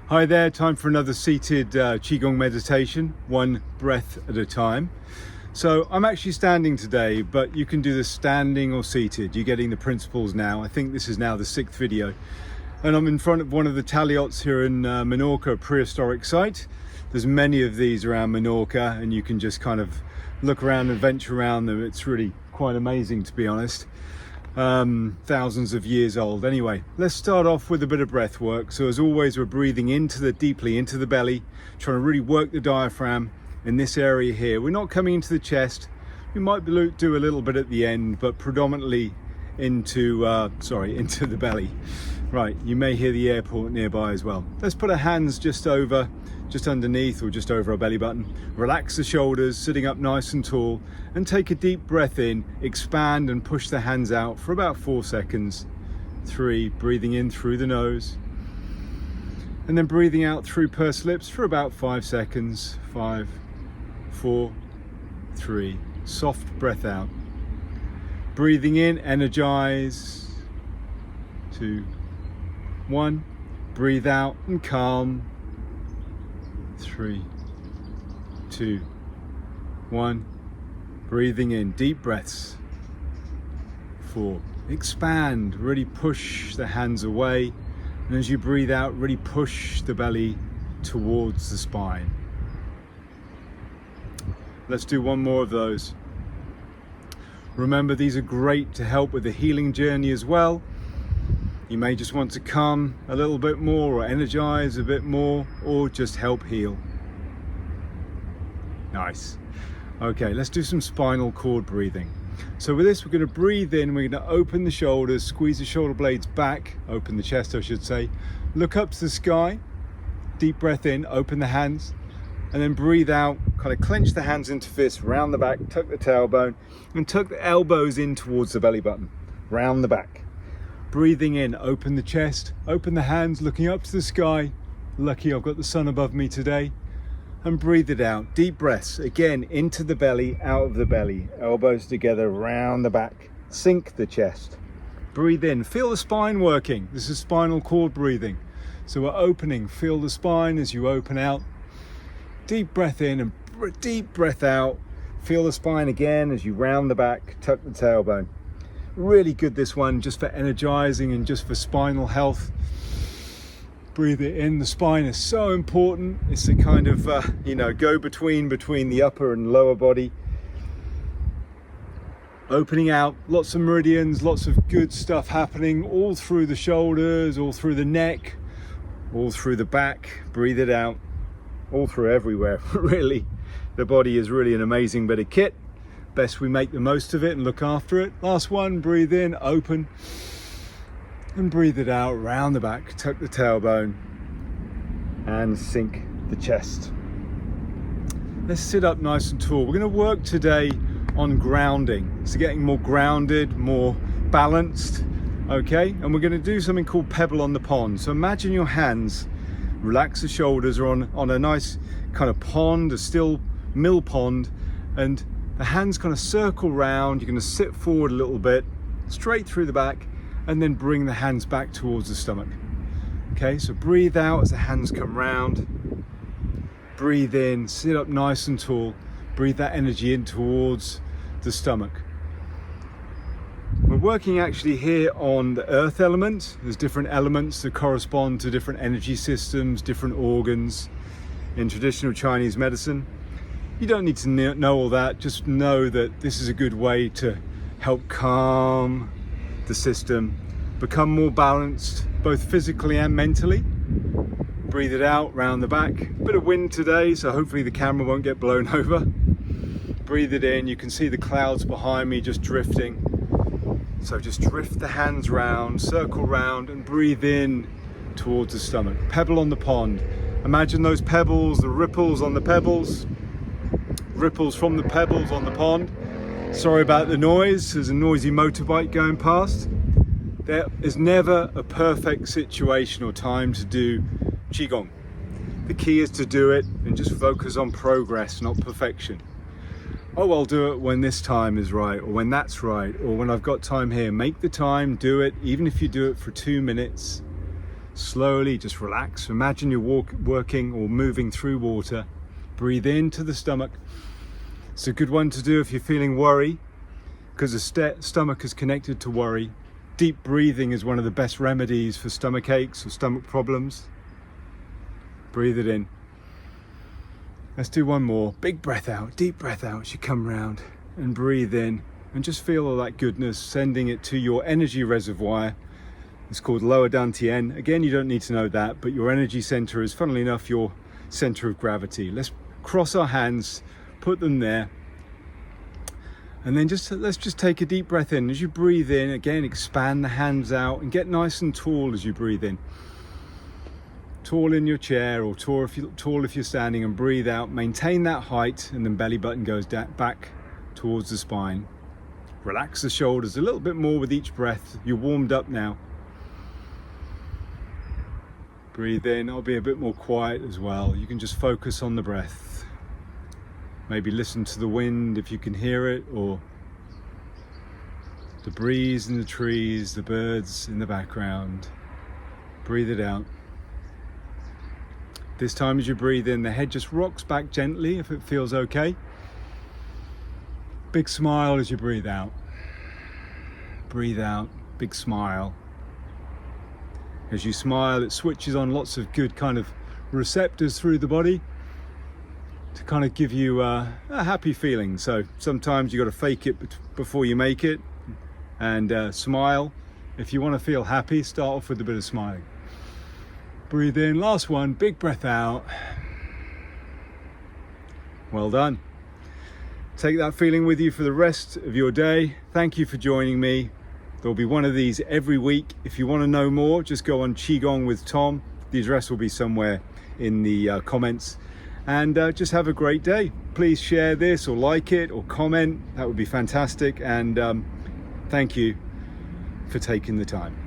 Hi there, time for another seated Qi Gong meditation, one breath at a time. So I'm actually standing today, but you can do this standing or seated. You're getting the principles now. I think this is now the 6th video. And I'm in front of one of the taliots here in Menorca, a prehistoric site. There's many of these around Menorca, and you can just kind of look around and venture around them. It's really quite amazing, to be honest. Thousands of years old. Anyway, let's start off with a bit of breath work. So as always, we're breathing deeply into the belly, trying to really work the diaphragm in this area here. We're not coming into the chest. We might do a little bit at the end, but predominantly into the belly. Right, you may hear the airport nearby as well. Let's put our hands just underneath or just over our belly button. Relax the shoulders, sitting up nice and tall, and take a deep breath in, expand and push the hands out for about 4 seconds. 3, breathing in through the nose, and then breathing out through pursed lips for about 5 seconds. 5, 4, 3, soft breath out. Breathing in, energize. 2, 1, breathe out and calm. 3, 2, 1, breathing in, deep breaths. 4, expand, really push the hands away, and as you breathe out, really push the belly towards the spine. Let's do one more of those. Remember, these are great to help with the healing journey as well. You may just want to calm a little bit more, or energize a bit more, or just help heal. Nice. Okay, let's do some spinal cord breathing. So with this, we're going to breathe in, we're going to open the shoulders, squeeze the shoulder blades back, open the chest I should say, look up to the sky, deep breath in, open the hands, and then breathe out, kind of clench the hands into fists, round the back, tuck the tailbone, and tuck the elbows in towards the belly button, round the back. Breathing in, open the chest, open the hands, looking up to the sky. Lucky I've got the sun above me today. And breathe it out. Deep breaths, again, into the belly, out of the belly. Elbows together, round the back. Sink the chest. Breathe in, feel the spine working. This is spinal cord breathing. So we're opening, feel the spine as you open out. Deep breath in and deep breath out. Feel the spine again as you round the back, tuck the tailbone. Really good, this one, just for energizing and just for spinal health. Breathe it in. The spine is so important. It's the kind of go between the upper and lower body. Opening out, lots of meridians, lots of good stuff happening all through the shoulders, all through the neck, all through the back. Breathe it out, all through everywhere. Really, the body is really an amazing bit of kit. Best we make the most of it and look after it. Last one, breathe in, open, and breathe it out, round the back, tuck the tailbone, and sink the chest. Let's sit up nice and tall. We're going to work today on grounding. So getting more grounded, more balanced, okay? And we're going to do something called pebble on the pond. So imagine your hands, relax the shoulders, are on a nice kind of pond, a still mill pond, and the hands kind of circle round. You're going to sit forward a little bit, straight through the back, and then bring the hands back towards the stomach. Okay, so breathe out as the hands come round. Breathe in, sit up nice and tall. Breathe that energy in towards the stomach. We're working actually here on the earth element. There's different elements that correspond to different energy systems, different organs in traditional Chinese medicine. You don't need to know all that, just know that this is a good way to help calm the system, become more balanced, both physically and mentally. Breathe it out, round the back. Bit of wind today, so hopefully the camera won't get blown over. Breathe it in, you can see the clouds behind me just drifting. So just drift the hands round, circle round, and breathe in towards the stomach. Pebble on the pond. Imagine those pebbles, the ripples on the pebbles. Ripples from the pebbles on the pond. Sorry about the noise, there's a noisy motorbike going past. There is never a perfect situation or time to do Qi Gong. The key is to do it and just focus on progress, not perfection. Oh, I'll do it when this time is right, or when that's right, or when I've got time here. Make the time, do it, even if you do it for 2 minutes. Slowly just relax. Imagine you're working or moving through water. Breathe into the stomach. It's a good one to do if you're feeling worry, because the stomach is connected to worry. Deep breathing is one of the best remedies for stomach aches or stomach problems. Breathe it in. Let's do one more. Big breath out, deep breath out as you come round, and breathe in, and just feel all that goodness, sending it to your energy reservoir. It's called lower dantian. Again, you don't need to know that, but your energy center is, funnily enough, your center of gravity. Let's cross our hands, put them there, and then let's just take a deep breath in. As you breathe in, again, expand the hands out and get nice and tall as you breathe in. Tall in your chair, or tall if you're standing, and breathe out. Maintain that height, and then belly button goes back towards the spine. Relax the shoulders a little bit more with each breath. You're warmed up now. Breathe in. I'll be a bit more quiet as well. You can just focus on the breath. Maybe listen to the wind if you can hear it, or the breeze in the trees, the birds in the background. Breathe it out. This time as you breathe in, the head just rocks back gently if it feels okay. Big smile as you breathe out. Breathe out, big smile. As you smile, it switches on lots of good kind of receptors through the body to kind of give you a happy feeling. So sometimes you got to fake it before you make it, and smile. If you want to feel happy, start off with a bit of smiling. Breathe in, last one, big breath out. Well done. Take that feeling with you for the rest of your day. Thank you for joining me. There'll be one of these every week. If you want to know more, just go on Qi Gong with Tom. The address will be somewhere in the comments. And just have a great day. Please share this or like it or comment. That would be fantastic. And thank you for taking the time.